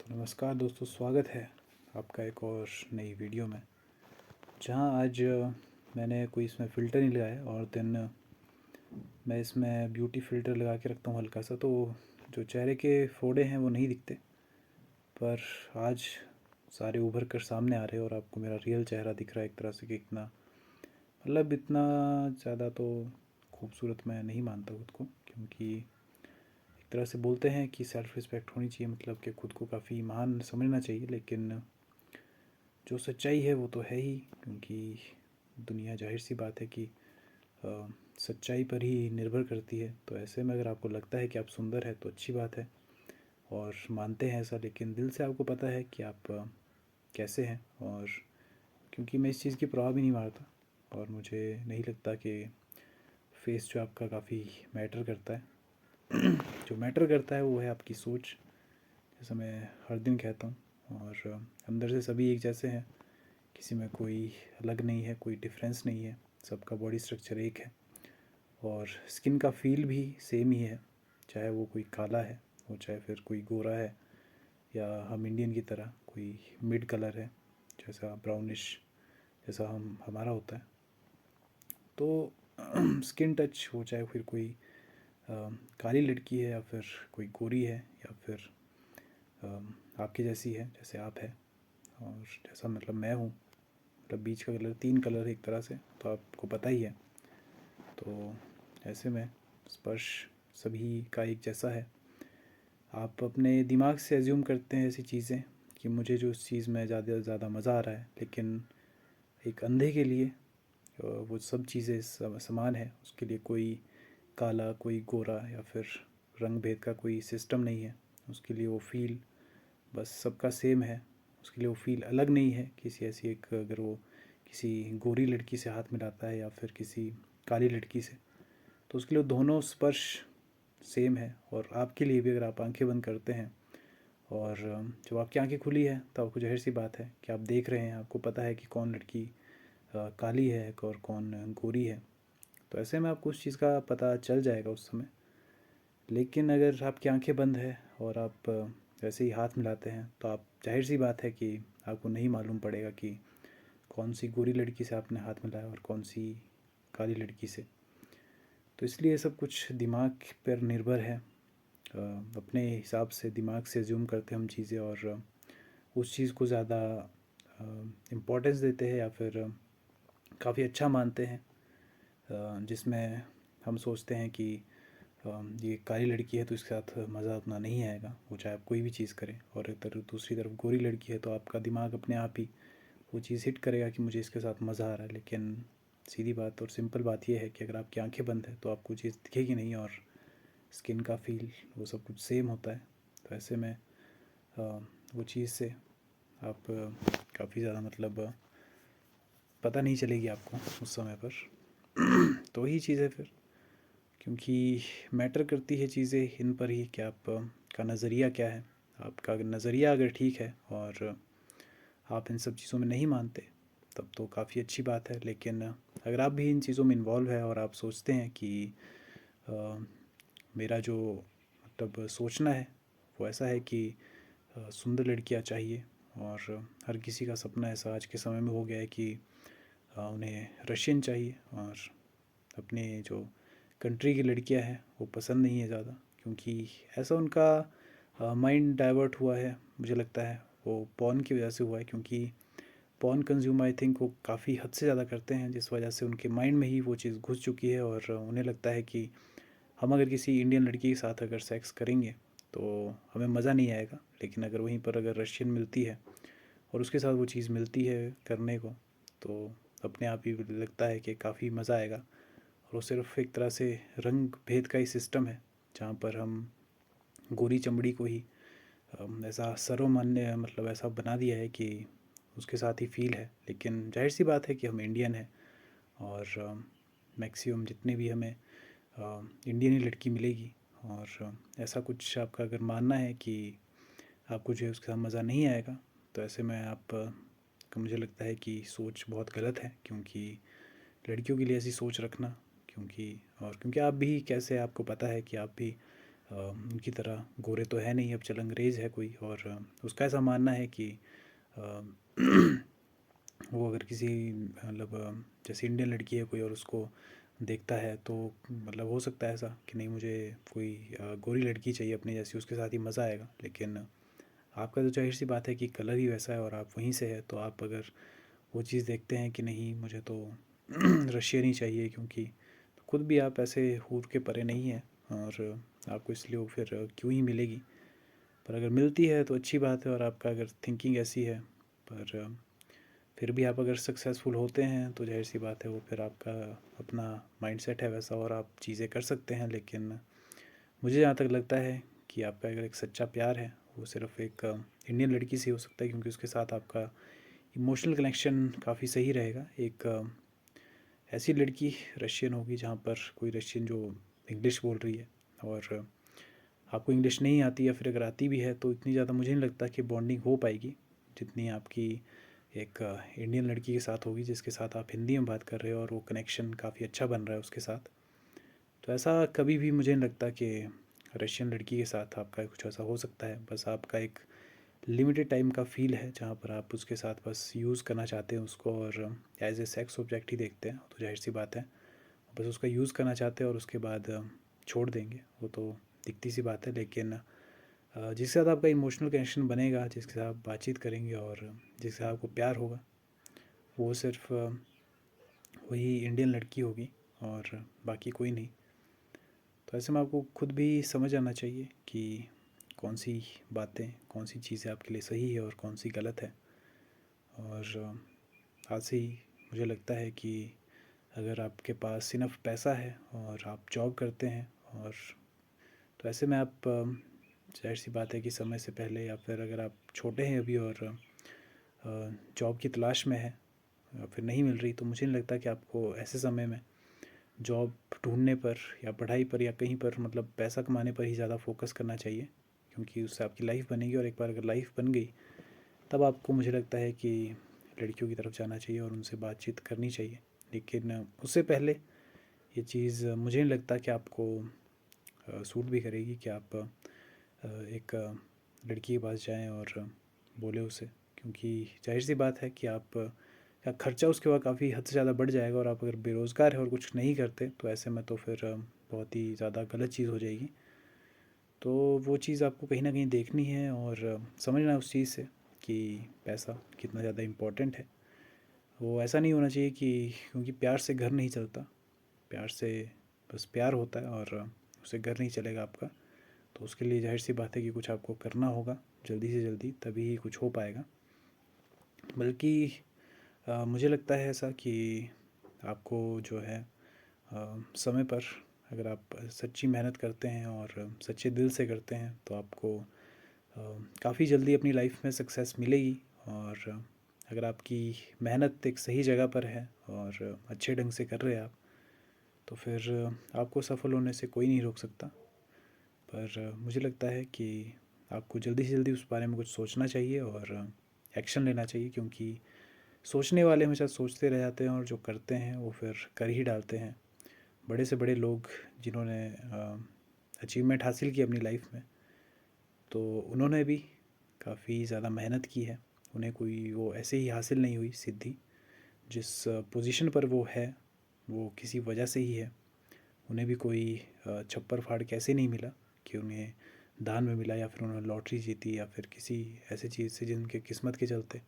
तो नमस्कार दोस्तों, स्वागत है आपका एक और नई वीडियो में। जहां आज मैंने कोई इसमें फ़िल्टर नहीं लगाया और दिन मैं इसमें ब्यूटी फ़िल्टर लगा के रखता हूं हल्का सा, तो जो चेहरे के फोड़े हैं वो नहीं दिखते। पर आज सारे उभर कर सामने आ रहे हैं और आपको मेरा रियल चेहरा दिख रहा है एक तरह से कि इतना मतलब इतना ज़्यादा तो खूबसूरत मैं नहीं मानता खुद को, क्योंकि एक तरह से बोलते हैं कि सेल्फ़ रिस्पेक्ट होनी चाहिए, मतलब कि खुद को काफ़ी महान समझना चाहिए। लेकिन जो सच्चाई है वो तो है ही, क्योंकि दुनिया जाहिर सी बात है कि सच्चाई पर ही निर्भर करती है। तो ऐसे में अगर आपको लगता है कि आप सुंदर है तो अच्छी बात है और मानते हैं ऐसा, लेकिन दिल से आपको पता है कि आप कैसे हैं। और क्योंकि मैं इस चीज़ की परवाह भी नहीं मारता और मुझे नहीं लगता कि फेस जो आपका काफ़ी मैटर करता है। जो मैटर करता है वो है आपकी सोच, जैसा मैं हर दिन कहता हूँ। और अंदर से सभी एक जैसे हैं, किसी में कोई अलग नहीं है, कोई डिफरेंस नहीं है, सबका बॉडी स्ट्रक्चर एक है और स्किन का फील भी सेम ही है। चाहे वो कोई काला है, वो चाहे फिर कोई गोरा है, या हम इंडियन की तरह कोई मिड कलर है, जैसा ब्राउनिश जैसा हमारा होता है। तो स्किन टच हो, चाहे फिर कोई काली लड़की है या फिर कोई गोरी है या फिर आपकी जैसी है जैसे आप है, और जैसा मतलब मैं हूँ, मतलब बीच का कलर, तीन कलर है एक तरह से, तो आपको पता ही है। तो ऐसे में स्पर्श सभी का एक जैसा है। आप अपने दिमाग से एज्यूम करते हैं ऐसी चीज़ें कि मुझे जो उस चीज़ में ज़्यादा से ज़्यादा मज़ा आ रहा है, लेकिन एक अंधे के लिए वो सब चीज़ें समान है। उसके लिए कोई काला, कोई गोरा या फिर रंग भेद का कोई सिस्टम नहीं है। उसके लिए वो फील बस सबका सेम है। उसके लिए वो फील अलग नहीं है किसी ऐसी एक, अगर वो किसी गोरी लड़की से हाथ मिलाता है या फिर किसी काली लड़की से, तो उसके लिए दोनों स्पर्श सेम है। और आपके लिए भी अगर आप आंखें बंद करते हैं और जब आपकी आंखें खुली है तो आपको जाहिर सी बात है कि आप देख रहे हैं, आपको पता है कि कौन लड़की काली है और कौन गोरी है। तो ऐसे में आपको उस चीज़ का पता चल जाएगा उस समय। लेकिन अगर आपकी आंखें बंद है और आप वैसे ही हाथ मिलाते हैं, तो आप जाहिर सी बात है कि आपको नहीं मालूम पड़ेगा कि कौन सी गोरी लड़की से आपने हाथ मिलाया और कौन सी काली लड़की से। तो इसलिए सब कुछ दिमाग पर निर्भर है। अपने हिसाब से दिमाग से ज़ूम करते हैं हम चीज़ें और उस चीज़ को ज़्यादा इम्पोर्टेंस देते हैं या फिर काफ़ी अच्छा मानते हैं, जिसमें हम सोचते हैं कि ये काली लड़की है तो इसके साथ मज़ा उतना नहीं आएगा, वो चाहे आप कोई भी चीज़ करें। और इधर दूसरी तरफ गोरी लड़की है तो आपका दिमाग अपने आप ही वो चीज़ हिट करेगा कि मुझे इसके साथ मज़ा आ रहा है। लेकिन सीधी बात और सिंपल बात यह है कि अगर आपकी आंखें बंद है तो आपको चीज़ दिखेगी नहीं और स्किन का फील वो सब कुछ सेम होता है। तो ऐसे में वो चीज़ से आप काफ़ी ज़्यादा मतलब पता नहीं चलेगी आपको उस समय पर। तो वही चीज़ है फिर, क्योंकि मैटर करती है चीज़ें इन पर ही कि आप का नज़रिया क्या है। आपका नज़रिया अगर ठीक है और आप इन सब चीज़ों में नहीं मानते, तब तो काफ़ी अच्छी बात है। लेकिन अगर आप भी इन चीज़ों में इन्वॉल्व है और आप सोचते हैं कि अ, मेरा जो मतलब सोचना है वो ऐसा है कि सुंदर लड़कियां चाहिए, और हर किसी का सपना ऐसा आज के समय में हो गया है कि उन्हें रशियन चाहिए, और अपने जो कंट्री की लड़कियां हैं वो पसंद नहीं है ज़्यादा, क्योंकि ऐसा उनका माइंड डाइवर्ट हुआ है। मुझे लगता है वो पॉर्न की वजह से हुआ है, क्योंकि पॉर्न कंज्यूम आई थिंक वो काफ़ी हद से ज़्यादा करते हैं, जिस वजह से उनके माइंड में ही वो चीज़ घुस चुकी है और उन्हें लगता है कि हम अगर किसी इंडियन लड़की के साथ अगर सेक्स करेंगे तो हमें मज़ा नहीं आएगा, लेकिन अगर वहीं पर अगर रशियन मिलती है और उसके साथ वो चीज़ मिलती है करने को, तो अपने आप ही लगता है कि काफ़ी मज़ा आएगा। और वो सिर्फ एक तरह से रंग भेद का ही सिस्टम है, जहाँ पर हम गोरी चमड़ी को ही ऐसा सर्वमान्य मतलब ऐसा बना दिया है कि उसके साथ ही फील है। लेकिन जाहिर सी बात है कि हम इंडियन हैं और मैक्सिमम जितने भी हमें इंडियन ही लड़की मिलेगी। और ऐसा कुछ आपका अगर मानना है कि आपको जो है उसके साथ मज़ा नहीं आएगा, तो ऐसे में आप का मुझे लगता है कि सोच बहुत गलत है, क्योंकि लड़कियों के लिए ऐसी सोच रखना, क्योंकि और क्योंकि आप भी कैसे आपको पता है कि आप भी उनकी तरह गोरे तो है नहीं, अब चल अंग्रेज़ है कोई, और उसका ऐसा मानना है कि अ, वो अगर किसी मतलब जैसे इंडियन लड़की है कोई और उसको देखता है तो मतलब हो सकता है ऐसा कि नहीं, मुझे कोई गोरी लड़की चाहिए अपनी जैसी, उसके साथ ही मज़ा आएगा। लेकिन आपका तो जाहिर सी बात है कि कलर ही वैसा है और आप वहीं से है, तो आप अगर वो चीज़ देखते हैं कि नहीं मुझे तो रशियन ही चाहिए, क्योंकि खुद भी आप ऐसे हूर के परे नहीं हैं और आपको इसलिए वो फिर क्यों ही मिलेगी। पर अगर मिलती है तो अच्छी बात है, और आपका अगर थिंकिंग ऐसी है, पर फिर भी आप अगर सक्सेसफुल होते हैं तो जाहिर सी बात है वो फिर आपका अपना माइंडसेट है वैसा और आप चीज़ें कर सकते हैं। लेकिन मुझे जहाँ तक लगता है कि आपका अगर एक सच्चा प्यार है वो सिर्फ एक इंडियन लड़की से हो सकता है, क्योंकि उसके साथ आपका इमोशनल कनेक्शन काफ़ी सही रहेगा। एक ऐसी लड़की रशियन होगी जहाँ पर कोई रशियन जो इंग्लिश बोल रही है, और आपको इंग्लिश नहीं आती, या फिर अगर आती भी है तो इतनी ज़्यादा मुझे नहीं लगता कि बॉन्डिंग हो पाएगी जितनी आपकी एक इंडियन लड़की के साथ होगी जिसके साथ आप हिंदी में बात कर रहे हो और वो कनेक्शन काफ़ी अच्छा बन रहा है उसके साथ। तो ऐसा कभी भी मुझे नहीं लगता कि रशियन लड़की के साथ आपका कुछ ऐसा हो सकता है। बस आपका एक लिमिटेड टाइम का फ़ील है जहाँ पर आप उसके साथ बस यूज़ करना चाहते हैं उसको, और एज ए सेक्स ऑब्जेक्ट ही देखते हैं, तो जाहिर सी बात है बस उसका यूज़ करना चाहते हैं और उसके बाद छोड़ देंगे, वो तो दिखती सी बात है। लेकिन जिसके साथ आपका इमोशनल कनेक्शन बनेगा, जिसके साथ आप बातचीत करेंगे और जिसके साथ आपको प्यार होगा, वो सिर्फ वही इंडियन लड़की होगी और बाकी कोई नहीं। तो ऐसे में आपको खुद भी समझ आना चाहिए कि कौन सी बातें, कौन सी चीज़ें आपके लिए सही है और कौन सी गलत है। और आज से ही मुझे लगता है कि अगर आपके पास इनफ पैसा है और आप जॉब करते हैं, और तो ऐसे में आप जाहिर सी बात है कि समय से पहले, या फिर अगर आप छोटे हैं अभी और जॉब की तलाश में है या फिर नहीं मिल रही, तो मुझे नहीं लगता कि आपको ऐसे समय में जॉब ढूंढने पर या पढ़ाई पर या कहीं पर मतलब पैसा कमाने पर ही ज़्यादा फोकस करना चाहिए, क्योंकि उससे आपकी लाइफ बनेगी, और एक बार अगर लाइफ बन गई तब आपको मुझे लगता है कि लड़कियों की तरफ जाना चाहिए और उनसे बातचीत करनी चाहिए। लेकिन उससे पहले ये चीज़ मुझे नहीं लगता कि आपको सूट भी करेगी कि आप एक लड़की के पास जाएं और बोले उसे, क्योंकि जाहिर सी बात है कि आप का खर्चा उसके बाद काफ़ी हद से ज़्यादा बढ़ जाएगा, और आप अगर बेरोज़गार हैं और कुछ नहीं करते तो ऐसे में तो फिर बहुत ही ज़्यादा गलत चीज़ हो जाएगी। तो वो चीज़ आपको कहीं ना कहीं देखनी है और समझना है उस चीज़ से कि पैसा कितना ज़्यादा इम्पोर्टेंट है। वो ऐसा नहीं होना चाहिए कि क्योंकि प्यार से घर नहीं चलता, प्यार से बस प्यार होता है और उससे घर नहीं चलेगा आपका। तो उसके लिए जाहिर सी बात है कि कुछ आपको करना होगा जल्दी से जल्दी, तभी ही कुछ हो पाएगा। बल्कि मुझे लगता है ऐसा कि आपको जो है समय पर अगर आप सच्ची मेहनत करते हैं और सच्चे दिल से करते हैं तो आपको काफ़ी जल्दी अपनी लाइफ में सक्सेस मिलेगी। और अगर आपकी मेहनत एक सही जगह पर है और अच्छे ढंग से कर रहे हैं आप, तो फिर आपको सफल होने से कोई नहीं रोक सकता। पर मुझे लगता है कि आपको जल्दी से जल्दी उस बारे में कुछ सोचना चाहिए और एक्शन लेना चाहिए, क्योंकि सोचने वाले हमेशा सोचते रह जाते हैं और जो करते हैं वो फिर कर ही डालते हैं। बड़े से बड़े लोग जिन्होंने अचीवमेंट हासिल की अपनी लाइफ में, तो उन्होंने भी काफ़ी ज़्यादा मेहनत की है। उन्हें कोई वो ऐसे ही हासिल नहीं हुई सिद्धि। जिस पोजीशन पर वो है वो किसी वजह से ही है। उन्हें भी कोई छप्पर फाड़ के ऐसे नहीं मिला कि उन्हें दान में मिला, या फिर उन्होंने लॉटरी जीती, या फिर किसी ऐसे चीज़ से जिनके किस्मत के चलते।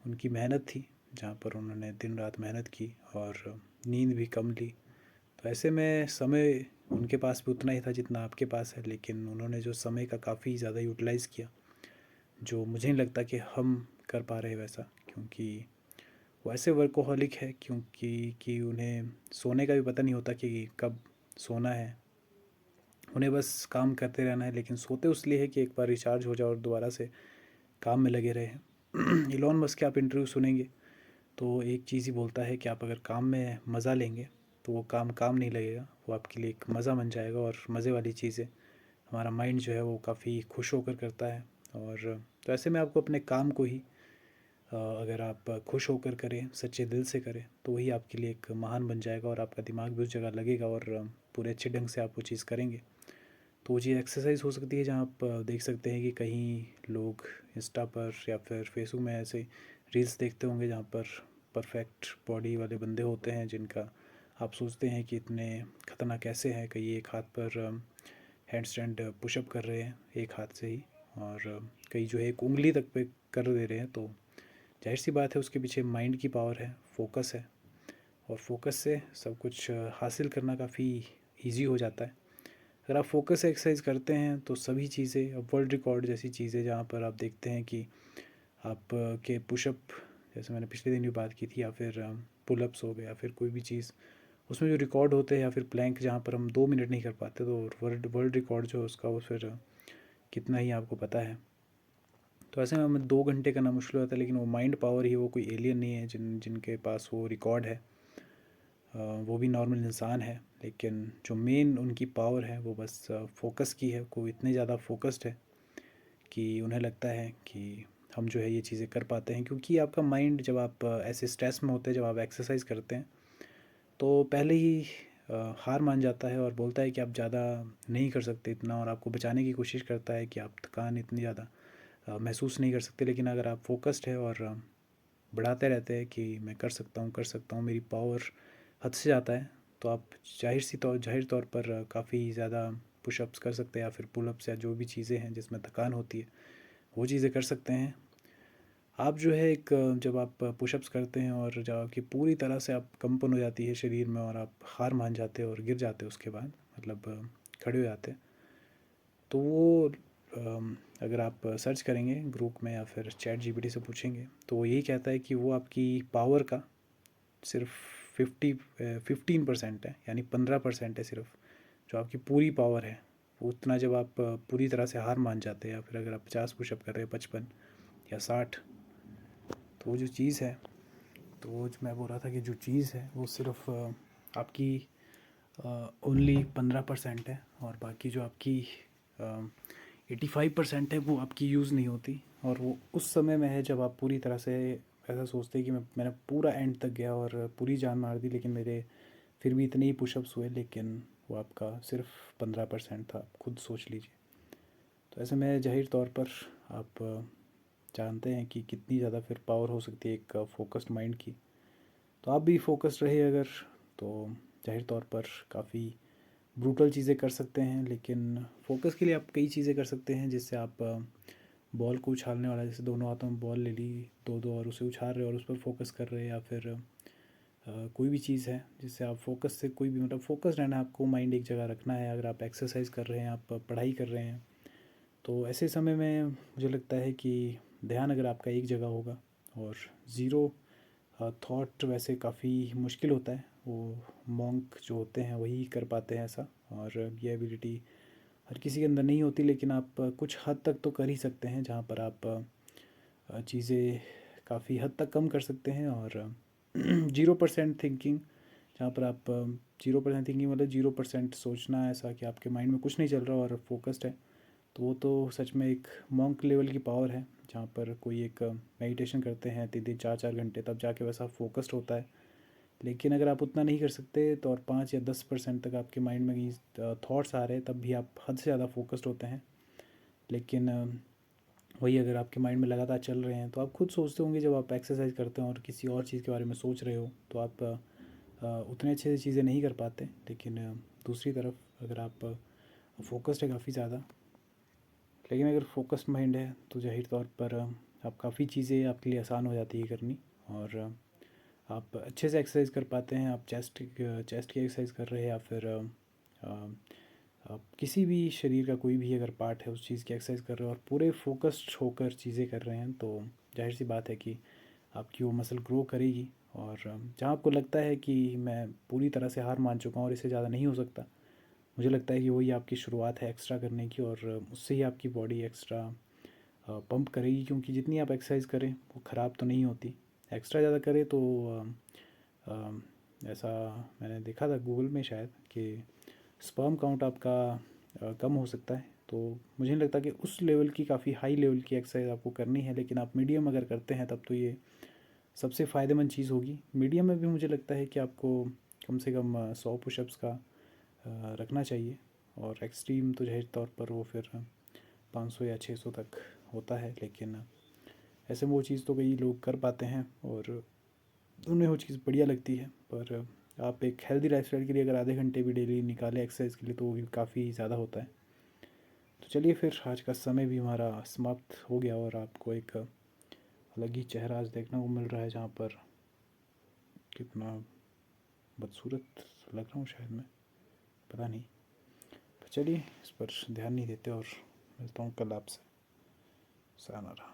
उनकी मेहनत थी जहाँ पर उन्होंने दिन रात मेहनत की और नींद भी कम ली। तो ऐसे में समय उनके पास भी उतना ही था जितना आपके पास है, लेकिन उन्होंने जो समय का काफ़ी ज़्यादा यूटिलाइज़ किया, जो मुझे नहीं लगता कि हम कर पा रहे वैसा। क्योंकि वो ऐसे वर्कोहॉलिक है क्योंकि कि उन्हें सोने का भी पता नहीं होता कि कब सोना है। उन्हें बस काम करते रहना है, लेकिन सोते उसलिए है कि एक बार रिचार्ज हो जाए और दोबारा से काम में लगे रहें। इलॉन मस्क के आप इंटरव्यू सुनेंगे तो एक चीज़ ही बोलता है कि आप अगर काम में मज़ा लेंगे तो वो काम काम नहीं लगेगा, वो आपके लिए एक मज़ा बन जाएगा। और मज़े वाली चीज़ें हमारा माइंड जो है वो काफ़ी खुश होकर करता है। और तो ऐसे में आपको अपने काम को ही अगर आप खुश होकर करें, सच्चे दिल से करें, तो वही आपके लिए एक महान बन जाएगा और आपका दिमाग भी उस जगह लगेगा और पूरे अच्छे ढंग से आप वो चीज़ करेंगे। तो ये एक्सरसाइज हो सकती है जहाँ आप देख सकते हैं कि कहीं लोग इंस्टा पर या फिर फेसबुक में ऐसे रील्स देखते होंगे जहाँ पर परफेक्ट बॉडी वाले बंदे होते हैं जिनका आप सोचते हैं कि इतने खतरनाक कैसे हैं। कई एक हाथ पर हैंड स्टैंड पुशअप कर रहे हैं एक हाथ से ही, और कई जो है एक उंगली तक पे कर दे रहे हैं। तो जाहिर सी बात है उसके पीछे माइंड की पावर है, फोकस है, और फोकस से सब कुछ हासिल करना काफ़ी इजी हो जाता है। अगर आप फोकस से एक्सरसाइज करते हैं तो सभी चीज़ें, अब वर्ल्ड रिकॉर्ड जैसी चीज़ें जहाँ पर आप देखते हैं कि आप के पुशअप, जैसे मैंने पिछले दिन भी बात की थी, या फिर पुलअप्स हो गए या फिर कोई भी चीज़, उसमें जो रिकॉर्ड होते हैं, या फिर प्लैंक जहाँ पर हम 2 मिनट नहीं कर पाते, तो वर्ल्ड वर्ल्ड रिकॉर्ड जो है उसका वो फिर कितना ही आपको पता है। तो ऐसे में हमें 2 घंटे करना मुश्किल होता है, लेकिन वो माइंड पावर ही, वो कोई एलियन नहीं है जिनके पास वो रिकॉर्ड है। वो भी नॉर्मल इंसान है, लेकिन जो मेन उनकी पावर है वो बस फोकस की है। वो इतने ज़्यादा फोकस्ड है कि उन्हें लगता है कि हम जो है ये चीज़ें कर पाते हैं, क्योंकि आपका माइंड जब आप ऐसे स्ट्रेस में होते हैं, जब आप एक्सरसाइज करते हैं, तो पहले ही हार मान जाता है और बोलता है कि आप ज़्यादा नहीं कर सकते इतना, और आपको बचाने की कोशिश करता है कि आप थकान इतनी ज़्यादा महसूस नहीं कर सकते। लेकिन अगर आप फोकस्ड है और बढ़ाते रहते हैं कि मैं कर सकता हूँ, मेरी पावर हद से ज़्यादा है, तो आप जाहिर तौर पर काफ़ी ज़्यादा पुशअप्स कर सकते हैं, या फिर पुलअप्स, या जो भी चीज़ें हैं जिसमें थकान होती है वो चीज़ें कर सकते हैं। आप जो है एक जब आप पुशअप्स करते हैं और जब आपकी पूरी तरह से आप कंपन हो जाती है शरीर में, और आप हार मान जाते हैं और गिर जाते हैं उसके बाद, मतलब खड़े हो जाते हैं, तो वो अगर आप सर्च करेंगे ग्रुप में या फिर चैट जीपीटी से पूछेंगे, तो वो यही कहता है कि वो आपकी पावर का सिर्फ 15% है, यानी 15% है सिर्फ जो आपकी पूरी पावर है। उतना जब आप पूरी तरह से हार मान जाते हैं, या फिर अगर आप 50 पुशअप कर रहे हैं, 55 या 60, तो वो जो चीज़ है, तो वो जो मैं बोल रहा था कि जो चीज़ है वो सिर्फ आपकी ओनली 15% है, और बाकी जो आपकी 85% है वो आपकी यूज़ नहीं होती। और वो उस समय में है जब आप पूरी तरह से ऐसा सोचते हैं कि मैंने पूरा एंड तक गया और पूरी जान मार दी, लेकिन मेरे फिर भी इतने ही पुशअप्स हुए, लेकिन वो आपका सिर्फ 15% था। आप खुद सोच लीजिए। तो ऐसे में जाहिर तौर पर आप जानते हैं कि कितनी ज़्यादा फिर पावर हो सकती है एक फोकस्ड माइंड की। तो आप भी फोकस्ड रहे अगर, तो जाहिर तौर पर काफ़ी ब्रूटल चीज़ें कर सकते हैं। लेकिन फोकस के लिए आप कई चीज़ें कर सकते हैं, जिससे आप बॉल को उछालने वाला, जैसे दोनों हाथों में बॉल ले ली दो दो, और उसे उछाल रहे और उस पर फोकस कर रहे हैं, या फिर कोई भी चीज़ है जिससे आप फोकस से, कोई भी मतलब फोकस रहना है आपको, माइंड एक जगह रखना है। अगर आप एक्सरसाइज कर रहे हैं, आप पढ़ाई कर रहे हैं, तो ऐसे समय में मुझे लगता है कि ध्यान अगर आपका एक जगह होगा और ज़ीरो थॉट, वैसे काफ़ी मुश्किल होता है। वो मॉन्क जो होते हैं वही कर पाते हैं ऐसा, और ये एबिलिटी हर किसी के अंदर नहीं होती। लेकिन आप कुछ हद तक तो कर ही सकते हैं, जहाँ पर आप चीज़ें काफ़ी हद तक कम कर सकते हैं। और 0% थिंकिंग, जहाँ पर आप 0% थिंकिंग मतलब 0% सोचना, ऐसा कि आपके माइंड में कुछ नहीं चल रहा और फोकस्ड है, तो वो तो सच में एक मॉन्क लेवल की पावर है। जहाँ पर कोई एक मेडिटेशन करते हैं 3 3 4 4 घंटे, तब जाके वैसा फोकस्ड होता है। लेकिन अगर आप उतना नहीं कर सकते, तो और 5 या 10% तक आपके माइंड में कहीं थॉट्स आ रहे हैं, तब भी आप हद से ज़्यादा फोकस्ड होते हैं। लेकिन वही अगर आपके माइंड में लगातार चल रहे हैं, तो आप खुद सोचते होंगे जब आप एक्सरसाइज करते हैं और किसी और चीज़ के बारे में सोच रहे हो, तो आप उतने अच्छे से चीज़ें नहीं कर पाते। लेकिन दूसरी तरफ अगर आप फोकस्ड है काफ़ी ज़्यादा, लेकिन अगर फोकस्ड माइंड है, तो जाहिर तौर पर आप काफ़ी चीज़ें आपके लिए आसान हो जाती है करनी, और आप अच्छे से एक्सरसाइज कर पाते हैं। आप चेस्ट की एक्सरसाइज कर रहे हैं, या फिर आप किसी भी शरीर का कोई भी अगर पार्ट है उस चीज़ की एक्सरसाइज कर रहे हो और पूरे फोकस्ड होकर चीज़ें कर रहे हैं, तो जाहिर सी बात है कि आपकी वो मसल ग्रो करेगी। और जहाँ आपको लगता है कि मैं पूरी तरह से हार मान चुका हूँ और इससे ज़्यादा नहीं हो सकता, मुझे लगता है कि वही आपकी शुरुआत है एक्स्ट्रा करने की, और उससे ही आपकी बॉडी एक्स्ट्रा पंप करेगी। क्योंकि जितनी आप एक्सरसाइज करें वो ख़राब तो नहीं होती, एक्स्ट्रा ज़्यादा करें तो ऐसा मैंने देखा था गूगल में शायद, कि स्पर्म काउंट आपका कम हो सकता है। तो मुझे नहीं लगता कि उस लेवल की, काफ़ी हाई लेवल की एक्सरसाइज आपको करनी है। लेकिन आप मीडियम अगर करते हैं, तब तो ये सबसे फ़ायदेमंद चीज़ होगी। मीडियम में भी मुझे लगता है कि आपको कम से कम 100 पुशअप्स का रखना चाहिए। और एक्सट्रीम तो जाहिर तौर पर वो फिर 500 या 600 तक होता है, लेकिन ऐसे में वो चीज़ तो कई लोग कर पाते हैं और उन्हें वो चीज़ बढ़िया लगती है। पर आप एक हेल्दी लाइफस्टाइल के लिए अगर आधे घंटे भी डेली निकालें एक्सरसाइज के लिए तो वो भी काफ़ी ज़्यादा होता है। तो चलिए फिर, आज का समय भी हमारा समाप्त हो गया और आपको एक अलग ही चेहरा आज देखने को मिल रहा है, जहाँ पर कितना बदसूरत लग रहा हूँ शायद मैं, पता नहीं। तो चलिए, इस पर ध्यान नहीं देते और मिलता हूँ कल आपसे। सायनारा।